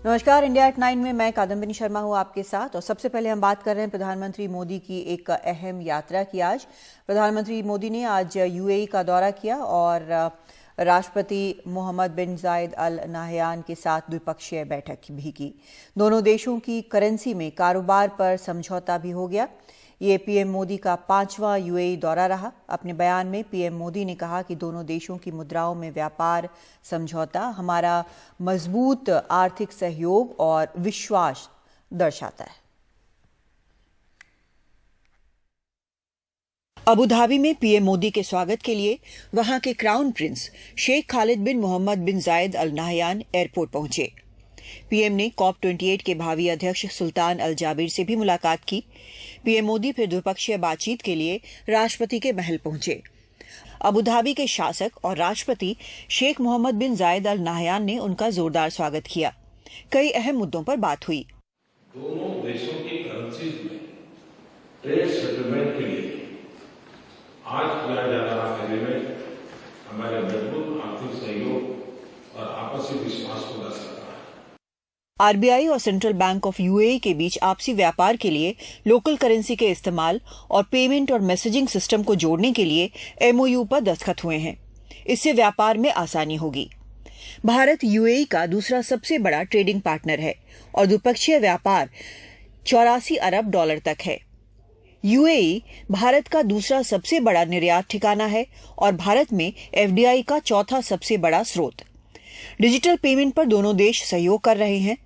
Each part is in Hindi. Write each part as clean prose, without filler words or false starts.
नमस्कार, इंडिया एट 9 में मैं कादम्बिनी शर्मा हूँ आपके साथ। और सबसे पहले हम बात कर रहे हैं प्रधानमंत्री मोदी की एक अहम यात्रा की। आज प्रधानमंत्री मोदी ने आज यूएई का दौरा किया और राष्ट्रपति मोहम्मद बिन जायद अल नाहयान के साथ द्विपक्षीय बैठक भी की। दोनों देशों की करेंसी में कारोबार पर समझौता भी हो गया। ये पीएम मोदी का 5वां यूएई दौरा रहा। अपने बयान में पीएम मोदी ने कहा कि दोनों देशों की मुद्राओं में व्यापार समझौता हमारा मजबूत आर्थिक सहयोग और विश्वास दर्शाता है। अबू धाबी में पीएम मोदी के स्वागत के लिए वहां के क्राउन प्रिंस शेख खालिद बिन मोहम्मद बिन जायद अल नाहयान एयरपोर्ट पहुंचे। पीएम ने COP28 के भावी अध्यक्ष सुल्तान अल जाबिर से भी मुलाकात की। पीएम मोदी फिर द्विपक्षीय बातचीत के लिए राष्ट्रपति के महल पहुंचे। अबू धाबी के शासक और राष्ट्रपति शेख मोहम्मद बिन जायद अल नाहयान ने उनका जोरदार स्वागत किया। कई अहम मुद्दों पर बात हुई। दोनों देशों की करेंसीज में ट्रेड सेटलमेंट के लिए आज किया जा रहा एग्रीमेंट हमारे मजबूत आर्थिक सहयोग और आपसी विश्वास को दर्शाता है। आरबीआई और सेंट्रल बैंक ऑफ यूएई के बीच आपसी व्यापार के लिए लोकल करेंसी के इस्तेमाल और पेमेंट और मैसेजिंग सिस्टम को जोड़ने के लिए एमओयू पर दस्तखत हुए हैं। इससे व्यापार में आसानी होगी। भारत यूएई का दूसरा सबसे बड़ा ट्रेडिंग पार्टनर है और द्विपक्षीय व्यापार $84 अरब तक है। यूएई भारत का दूसरा सबसे बड़ा निर्यात ठिकाना है और भारत में एफडीआई का चौथा सबसे बड़ा स्रोत। डिजिटल पेमेंट पर दोनों देश सहयोग कर रहे हैं।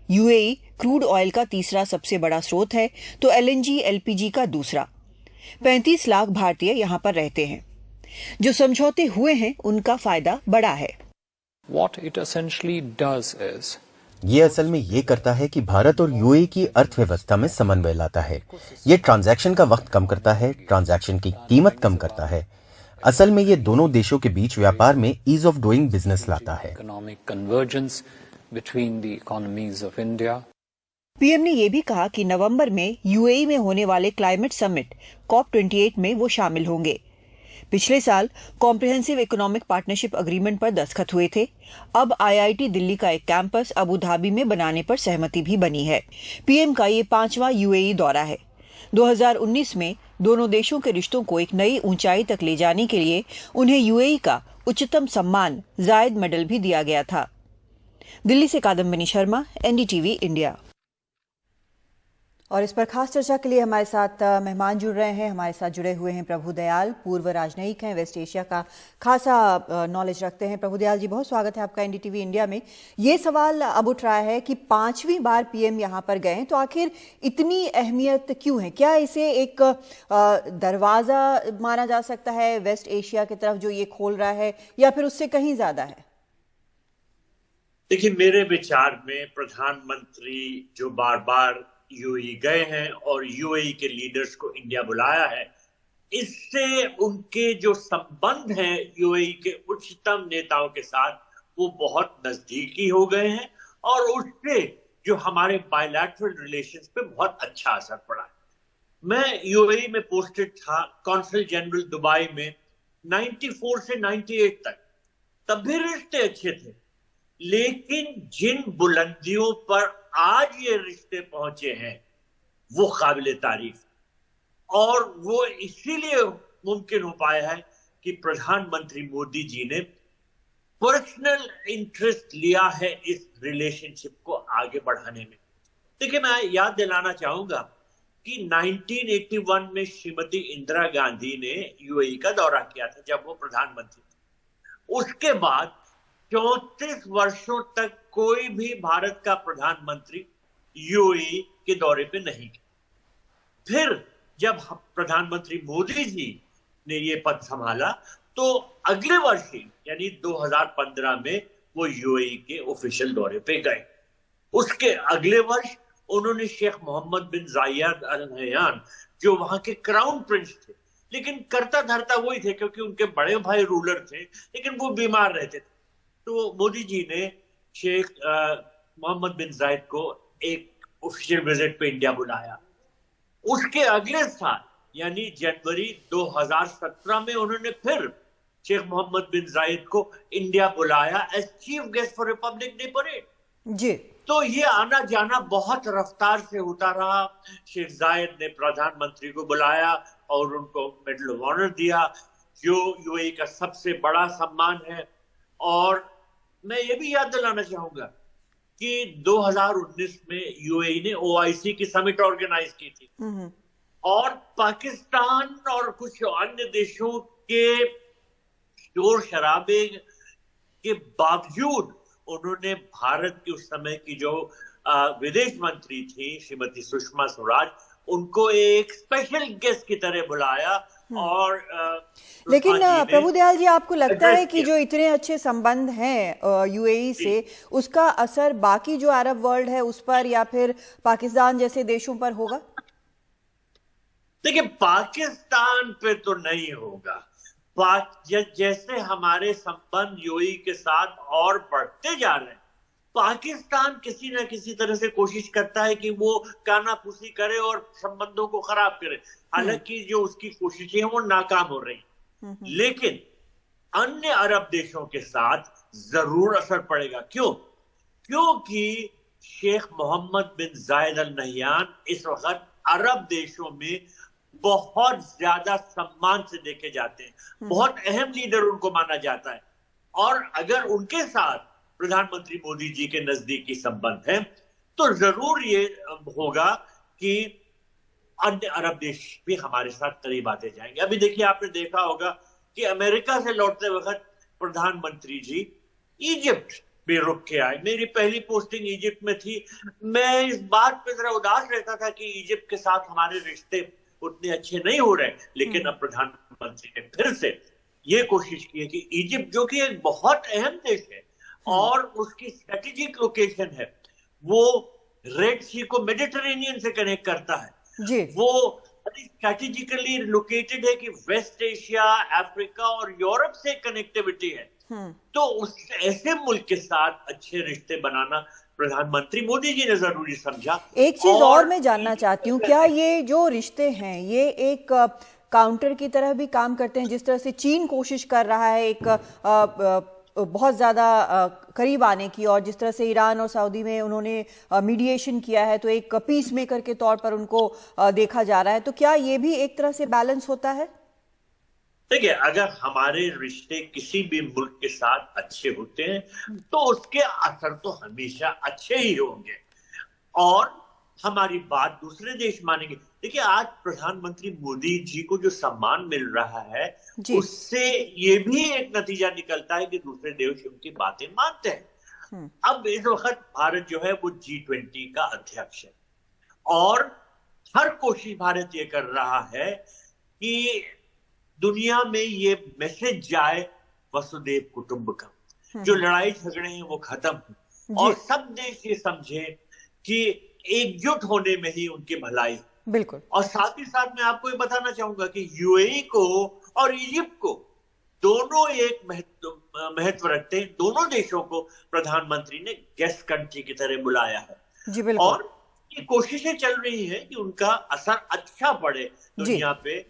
यूएई क्रूड ऑयल का तीसरा सबसे बड़ा स्रोत है तो एलएनजी एलपीजी का दूसरा। 35 लाख भारतीय यहां पर रहते हैं। जो समझौते हुए हैं उनका फायदा बड़ा है। What it essentially does is ये असल में ये करता है कि भारत और यूएई की अर्थव्यवस्था में समन्वय लाता है। ये ट्रांजैक्शन का वक्त कम करता है, ट्रांजैक्शन की कीमत कम करता है। असल में ये दोनों देशों के बीच व्यापार में ईज ऑफ डूइंग बिजनेस लाता है। economic convergence between the economies of India. PM ने यह भी कहा कि नवंबर में यूएई में होने वाले क्लाइमेट समिट COP28 में वो शामिल होंगे। पिछले साल कॉम्प्रिहेंसिव इकोनॉमिक पार्टनरशिप एग्रीमेंट पर दस्तखत हुए थे। अब आईआईटी दिल्ली का एक कैंपस अबू धाबी में बनाने पर सहमति भी बनी है। पीएम का ये 5वां यूएई दौरा है। 2019 में दोनों देशों के रिश्तों को एक नई ऊंचाई तक ले जाने के लिए उन्हें यूएई का उच्चतम सम्मान जायद मेडल भी दिया गया था। दिल्ली से कादम्बिनी शर्मा, एनडीटीवी इंडिया। और इस पर खास चर्चा के लिए हमारे साथ मेहमान जुड़ रहे हैं। हमारे साथ जुड़े हुए हैं प्रभु दयाल, पूर्व राजनयिक हैं, वेस्ट एशिया का खासा नॉलेज रखते हैं। प्रभु दयाल जी, बहुत स्वागत है आपका एनडीटीवी इंडिया में। ये सवाल अब उठ रहा है कि 5वीं बार पीएम यहाँ पर गए, तो आखिर इतनी अहमियत क्यों है? क्या इसे एक दरवाजा माना जा सकता है वेस्ट एशिया की तरफ जो ये खोल रहा है, या फिर उससे कहीं ज्यादा है? देखिए, मेरे विचार में प्रधानमंत्री जो बार बार यूएई गए हैं और यूएई के लीडर्स को इंडिया बुलाया है, इससे उनके जो संबंध हैं यूएई के उच्चतम नेताओं के साथ वो बहुत नजदीकी हो गए हैं और उससे जो हमारे बायलैटरल रिलेशंस पे बहुत अच्छा असर पड़ा है। मैं यूएई में पोस्टेड था, कॉन्सल जनरल दुबई में 94 से 98 तक। तब भी रिश्ते अच्छे थे, लेकिन जिन बुलंदियों पर आज ये रिश्ते पहुंचे हैं वो काबिले तारीफ, और वो इसीलिए मुमकिन हो पाया है कि प्रधानमंत्री मोदी जी ने पर्सनल इंटरेस्ट लिया है इस रिलेशनशिप को आगे बढ़ाने में। देखिए, मैं याद दिलाना चाहूंगा कि 1981 में श्रीमती इंदिरा गांधी ने यूएई का दौरा किया था जब वो प्रधानमंत्री थे। उसके बाद 34 वर्षों तक कोई भी भारत का प्रधानमंत्री यूएई के दौरे पे नहीं गया। फिर जब प्रधानमंत्री मोदी जी ने ये पद संभाला तो अगले वर्ष ही यानी 2015 में वो यूएई के ऑफिशियल दौरे पे गए। उसके अगले वर्ष उन्होंने शेख मोहम्मद बिन जायद अल नाहयान, जो वहां के क्राउन प्रिंस थे, लेकिन करता धरता वही थे क्योंकि उनके बड़े भाई रूलर थे, लेकिन वो बीमार रहते थे, तो मोदी जी ने शेख मोहम्मद बिन जायद को एक ऑफिशियल विजिट पे इंडिया बुलाया। उसके अगले साल यानी जनवरी 2017 में उन्होंने फिर शेख मोहम्मद बिन जायद को इंडिया बुलाया as chief guest for Republic Day parade. जी, तो ये आना जाना बहुत रफ्तार से होता रहा। शेख जायद ने प्रधानमंत्री को बुलाया और उनको मेडल ऑफ ऑनर दिया, जो यूएई का सबसे बड़ा सम्मान है। और मैं ये भी याद दिलाना चाहूंगा कि 2019 में यूएई ने ओआईसी की समिट ऑर्गेनाइज की थी और पाकिस्तान और कुछ अन्य देशों के शोर शराबे के बावजूद उन्होंने भारत की उस समय की जो विदेश मंत्री थी श्रीमती सुषमा स्वराज, उनको एक स्पेशल गेस्ट की तरह बुलाया। और लेकिन प्रभु दयाल जी, आपको लगता है कि जो इतने अच्छे संबंध हैं यूएई से, उसका असर बाकी जो अरब वर्ल्ड है उस पर या फिर पाकिस्तान जैसे देशों पर होगा? देखिए, पाकिस्तान पे तो नहीं होगा। जैसे हमारे संबंध यूएई के साथ और बढ़ते जा रहे हैं, पाकिस्तान किसी न किसी तरह से कोशिश करता है कि वो कानाफूसी करे और संबंधों को खराब करे। हालांकि जो उसकी कोशिशें वो नाकाम हो रही, लेकिन अन्य अरब देशों के साथ जरूर असर पड़ेगा। क्यों? क्योंकि शेख मोहम्मद बिन जायद अल नहयान इस वक्त अरब देशों में बहुत ज्यादा सम्मान से देखे जाते हैं, बहुत अहम लीडर उनको माना जाता है। और अगर उनके साथ प्रधानमंत्री मोदी जी के नजदीकी संबंध है तो जरूर ये होगा कि अन्य अरब देश भी हमारे साथ करीब आते जाएंगे। अभी देखिए, आपने देखा होगा कि अमेरिका से लौटते वक्त प्रधानमंत्री जी इजिप्ट में रुक के आए। मेरी पहली पोस्टिंग इजिप्ट में थी। मैं इस बात पे जरा उदास रहता था कि इजिप्ट के साथ हमारे रिश्ते उतने अच्छे नहीं हो रहे, लेकिन अब प्रधानमंत्री ने फिर से ये कोशिश की है कि इजिप्ट, जो कि एक बहुत अहम देश है और उसकी स्ट्रेटेजिक लोकेशन है, वो रेड सी को मेडिटेरेनियन से कनेक्ट करता है जी। वो स्ट्रेटेजिकली लोकेटेड है कि वेस्ट एशिया, अफ्रीका और यूरोप से कनेक्टिविटी है। तो उस ऐसे मुल्क के साथ अच्छे रिश्ते बनाना प्रधानमंत्री मोदी जी ने जरूरी समझा। एक चीज और मैं जानना चाहती हूँ, क्या ये जो रिश्ते हैं ये एक काउंटर की तरह भी काम करते हैं? जिस तरह से चीन कोशिश कर रहा है एक बहुत ज्यादा करीब आने की, और जिस तरह से ईरान और सऊदी में उन्होंने मीडिएशन किया है, तो एक पीस मेकर के तौर पर उनको देखा जा रहा है, तो क्या ये भी एक तरह से बैलेंस होता है? देखिए, अगर हमारे रिश्ते किसी भी मुल्क के साथ अच्छे होते हैं तो उसके असर तो हमेशा अच्छे ही होंगे और हमारी बात दूसरे देश मानेंगे। देखिए, आज प्रधानमंत्री मोदी जी को जो सम्मान मिल रहा है उससे ये भी एक नतीजा निकलता है कि दूसरे देश उनकी बातें मानते हैं। अब इस वक्त भारत जो है वो G20 का अध्यक्ष है और हर कोशिश भारत ये कर रहा है कि दुनिया में ये मैसेज जाए वसुदेव कुटुंबकम, जो लड़ाई झगड़े हैं वो खत्म हो और सब देश ये समझे कि एकजुट होने में ही उनकी भलाई। बिल्कुल। और साथ ही साथ मैं आपको ये बताना चाहूंगा कि यूएई को और इजिप्ट को दोनों एक महत्व रखते हैं। दोनों देशों को प्रधानमंत्री ने गेस्ट कंट्री की तरह बुलाया है जी। बिल्कुल। और ये कोशिशें चल रही है कि उनका असर अच्छा पड़े दुनिया पे।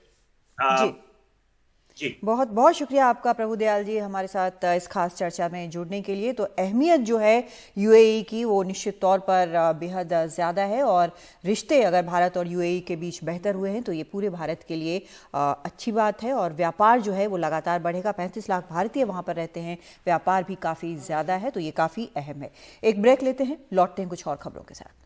जी, बहुत बहुत शुक्रिया आपका प्रभु दयाल जी हमारे साथ इस खास चर्चा में जुड़ने के लिए। तो अहमियत जो है यूएई की वो निश्चित तौर पर बेहद ज़्यादा है, और रिश्ते अगर भारत और यूएई के बीच बेहतर हुए हैं तो ये पूरे भारत के लिए अच्छी बात है, और व्यापार जो है वो लगातार बढ़ेगा। 35 लाख भारतीय वहाँ पर रहते हैं, व्यापार भी काफ़ी ज़्यादा है, तो ये काफ़ी अहम है। एक ब्रेक लेते हैं, लौटते हैं कुछ और खबरों के साथ।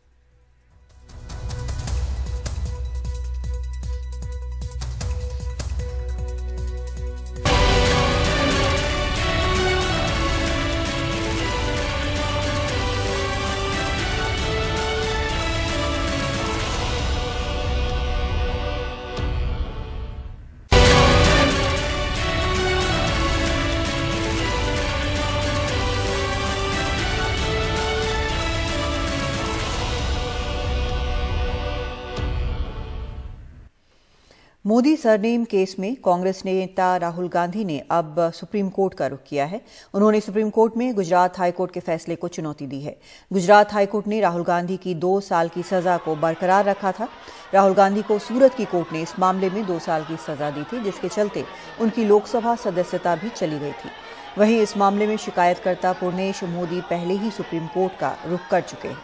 मोदी सरनेम केस में कांग्रेस नेता राहुल गांधी ने अब सुप्रीम कोर्ट का रुख किया है। उन्होंने सुप्रीम कोर्ट में गुजरात हाईकोर्ट के फैसले को चुनौती दी है। गुजरात हाईकोर्ट ने राहुल गांधी की 2 साल की सजा को बरकरार रखा था। राहुल गांधी को सूरत की कोर्ट ने इस मामले में 2 साल की सजा दी थी, जिसके चलते उनकी लोकसभा सदस्यता भी चली गई थी। वहीं इस मामले में शिकायतकर्ता पूर्णेश मोदी पहले ही सुप्रीम कोर्ट का रुख कर चुके हैं।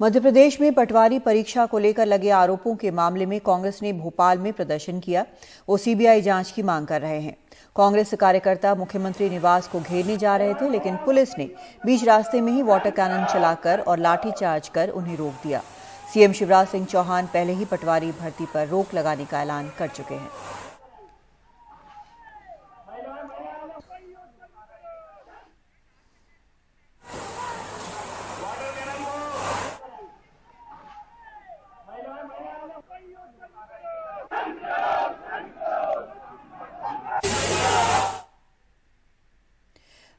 मध्य प्रदेश में पटवारी परीक्षा को लेकर लगे आरोपों के मामले में कांग्रेस ने भोपाल में प्रदर्शन किया। वो सीबीआई जांच की मांग कर रहे हैं। कांग्रेस कार्यकर्ता मुख्यमंत्री निवास को घेरने जा रहे थे, लेकिन पुलिस ने बीच रास्ते में ही वाटर कैनन चलाकर और लाठीचार्ज कर उन्हें रोक दिया। सीएम शिवराज सिंह चौहान पहले ही पटवारी भर्ती पर रोक लगाने का ऐलान कर चुके हैं।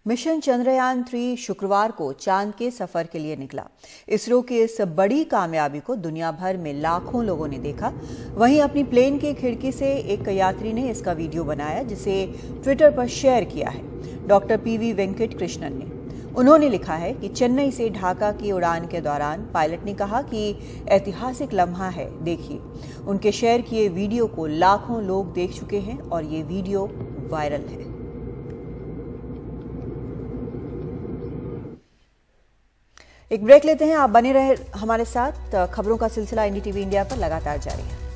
मिशन चंद्रयान 3 शुक्रवार को चांद के सफर के लिए निकला। इसरो की इस बड़ी कामयाबी को दुनिया भर में लाखों लोगों ने देखा। वहीं अपनी प्लेन की खिड़की से एक यात्री ने इसका वीडियो बनाया, जिसे ट्विटर पर शेयर किया है डॉक्टर पीवी वेंकट कृष्णन ने। उन्होंने लिखा है कि चेन्नई से ढाका की उड़ान के दौरान पायलट ने कहा कि ऐतिहासिक लम्हा है, देखिए। उनके शेयर किए वीडियो को लाखों लोग देख चुके हैं और ये वीडियो वायरल है। एक ब्रेक लेते हैं, आप बने रहे हमारे साथ। खबरों का सिलसिला एनडीटीवी इंडिया पर लगातार जारी है।